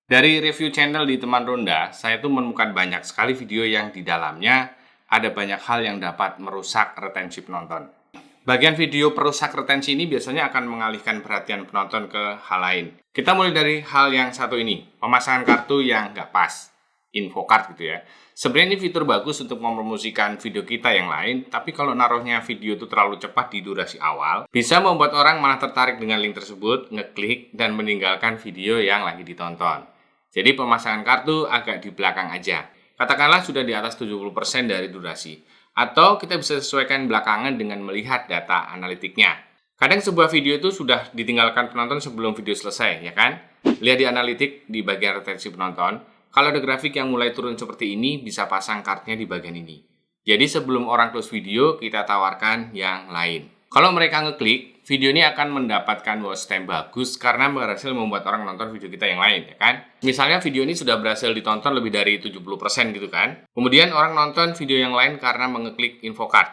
Dari review channel di teman ronda, saya tuh menemukan banyak sekali video yang di dalamnya ada banyak hal yang dapat merusak retensi penonton. Bagian video perusak retensi ini biasanya akan mengalihkan perhatian penonton ke hal lain. Kita mulai dari hal yang satu ini, pemasangan kartu yang nggak pas, infocard gitu ya. Sebenarnya ini fitur bagus untuk mempromosikan video kita yang lain, tapi kalau naruhnya video itu terlalu cepat di durasi awal, bisa membuat orang malah tertarik dengan link tersebut, ngeklik, dan meninggalkan video yang lagi ditonton. Jadi pemasangan kartu agak di belakang aja. Katakanlah sudah di atas 70% dari durasi. Atau kita bisa sesuaikan belakangan dengan melihat data analitiknya. Kadang sebuah video itu sudah ditinggalkan penonton sebelum video selesai, ya kan? Lihat di analitik di bagian retensi penonton. Kalau ada grafik yang mulai turun seperti ini, bisa pasang kartunya di bagian ini. Jadi sebelum orang close video, kita tawarkan yang lain. Kalau mereka ngeklik, video ini akan mendapatkan watch time bagus karena berhasil membuat orang nonton video kita yang lain, ya kan? Misalnya video ini sudah berhasil ditonton lebih dari 70% gitu kan. Kemudian orang nonton video yang lain karena mengeklik infocard.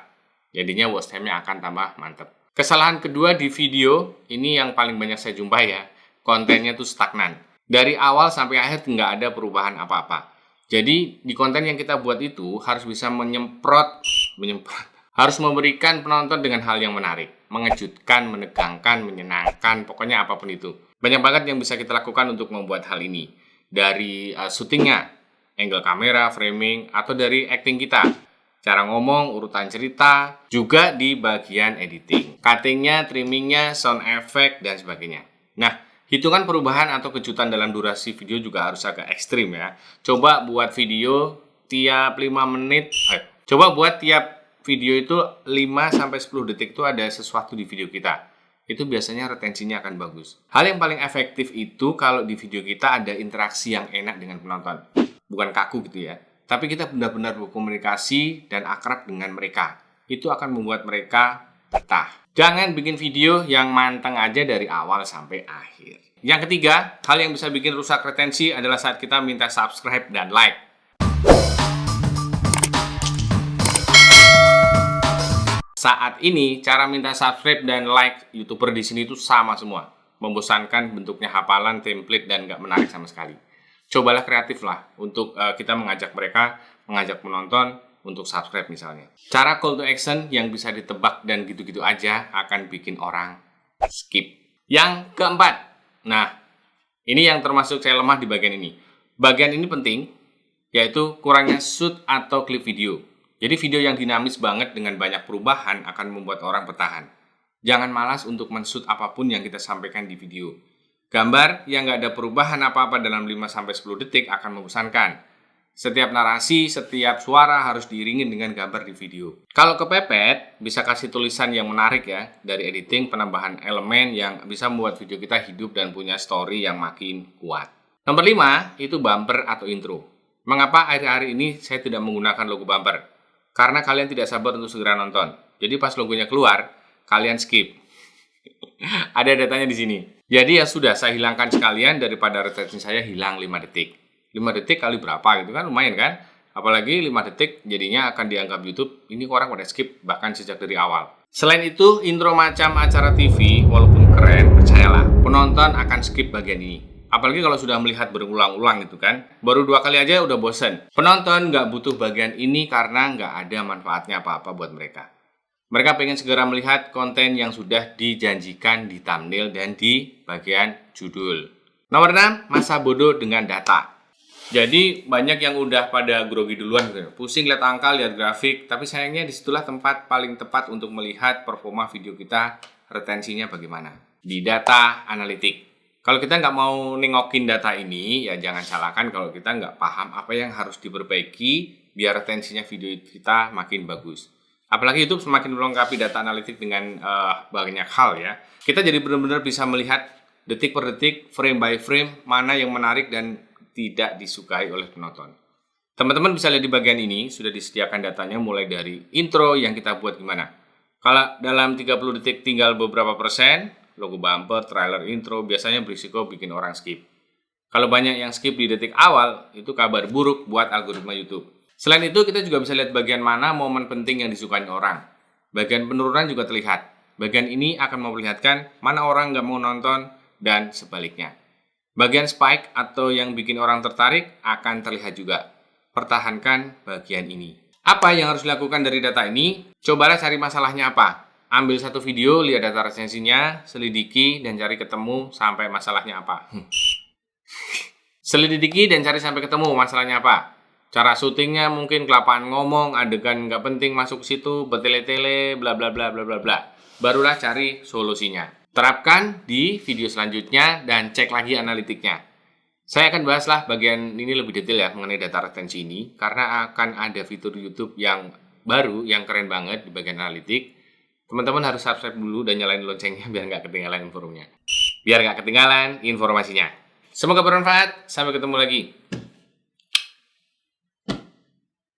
Jadinya watch time-nya akan tambah mantep. Kesalahan kedua di video, ini yang paling banyak saya jumpai ya. Kontennya tuh stagnan. Dari awal sampai akhir nggak ada perubahan apa-apa. Jadi di konten yang kita buat itu harus bisa menyemprot, harus memberikan penonton dengan hal yang menarik, mengejutkan, menegangkan, menyenangkan, pokoknya apapun itu. Banyak banget yang bisa kita lakukan untuk membuat hal ini. Dari syutingnya, angle kamera, framing, atau dari acting kita. Cara ngomong, urutan cerita, juga di bagian editing. Cuttingnya, trimmingnya, sound effect, dan sebagainya. Nah, hitungan perubahan atau kejutan dalam durasi video juga harus agak ekstrim ya. Coba buat video tiap 5 menit, coba buat tiap video itu 5-10 detik itu ada sesuatu di video kita. Itu biasanya retensinya akan bagus. Hal yang paling efektif itu kalau di video kita ada interaksi yang enak dengan penonton. Bukan kaku gitu ya. Tapi kita benar-benar berkomunikasi dan akrab dengan mereka. Itu akan membuat mereka betah. Jangan bikin video yang manteng aja dari awal sampai akhir. Yang ketiga, hal yang bisa bikin rusak retensi adalah saat kita minta subscribe dan like. Saat ini, cara minta subscribe dan like YouTuber di sini itu sama semua. Membosankan, bentuknya hafalan, template, dan nggak menarik sama sekali. Cobalah kreatif lah untuk kita mengajak mereka, mengajak penonton untuk subscribe misalnya. Cara call to action yang bisa ditebak dan gitu-gitu aja akan bikin orang skip. Yang keempat, nah ini yang termasuk saya lemah di bagian ini. Bagian ini penting, yaitu kurangnya shoot atau klip video. Jadi video yang dinamis banget dengan banyak perubahan akan membuat orang bertahan. Jangan malas untuk men-shoot apapun yang kita sampaikan di video. Gambar yang nggak ada perubahan apa-apa dalam 5-10 detik akan membosankan. Setiap narasi, setiap suara harus diiringi dengan gambar di video. Kalau kepepet, bisa kasih tulisan yang menarik ya. Dari editing, penambahan elemen yang bisa membuat video kita hidup dan punya story yang makin kuat. Nomor 5, itu bumper atau intro. Mengapa akhir-akhir ini saya tidak menggunakan logo bumper? Karena kalian tidak sabar untuk segera nonton. Jadi pas logonya keluar, kalian skip. Ada datanya di sini. Jadi ya sudah, saya hilangkan sekalian daripada retensi saya hilang 5 detik. 5 detik kali berapa gitu kan, lumayan kan? Apalagi 5 detik jadinya akan dianggap YouTube, ini orang pada skip bahkan sejak dari awal. Selain itu, intro macam acara TV, walaupun keren, percayalah, penonton akan skip bagian ini. Apalagi kalau sudah melihat berulang-ulang gitu kan. Baru 2 kali aja udah bosen. Penonton nggak butuh bagian ini karena nggak ada manfaatnya apa-apa buat mereka. Mereka pengen segera melihat konten yang sudah dijanjikan di thumbnail dan di bagian judul. Nomor 6, masa bodoh dengan data. Jadi banyak yang udah pada grogi duluan gitu. Pusing lihat angka, lihat grafik. Tapi sayangnya disitulah tempat paling tepat untuk melihat performa video kita, retensinya bagaimana. Di data analitik. Kalau kita nggak mau nengokin data ini, ya jangan salahkan kalau kita nggak paham apa yang harus diperbaiki biar retensinya video kita makin bagus. Apalagi YouTube semakin melengkapi data analitik dengan banyak hal ya. Kita jadi benar-benar bisa melihat detik per detik, frame by frame, mana yang menarik dan tidak disukai oleh penonton. Teman-teman bisa lihat di bagian ini, sudah disediakan datanya mulai dari intro yang kita buat gimana. Kalau dalam 30 detik tinggal beberapa persen, logo bumper, trailer, intro, biasanya berisiko bikin orang skip. Kalau banyak yang skip di detik awal, itu kabar buruk buat algoritma YouTube. Selain itu, kita juga bisa lihat bagian mana momen penting yang disukai orang. Bagian penurunan juga terlihat. Bagian ini akan memperlihatkan mana orang nggak mau nonton dan sebaliknya. Bagian spike atau yang bikin orang tertarik akan terlihat juga. Pertahankan bagian ini. Apa yang harus dilakukan dari data ini? Cobalah cari masalahnya apa. Ambil satu video, lihat data resensinya, selidiki, dan cari ketemu sampai masalahnya apa. Selidiki dan cari sampai ketemu masalahnya apa. Cara syutingnya mungkin kelapaan ngomong, adegan nggak penting masuk ke situ, bertele-tele, bla bla bla bla bla bla. Barulah cari solusinya. Terapkan di video selanjutnya dan cek lagi analitiknya. Saya akan bahaslah bagian ini lebih detail ya mengenai data retensi ini, karena akan ada fitur YouTube yang baru yang keren banget di bagian analitik. Teman-teman harus subscribe dulu dan nyalain loncengnya biar nggak ketinggalan informasinya. Semoga bermanfaat. Sampai ketemu lagi.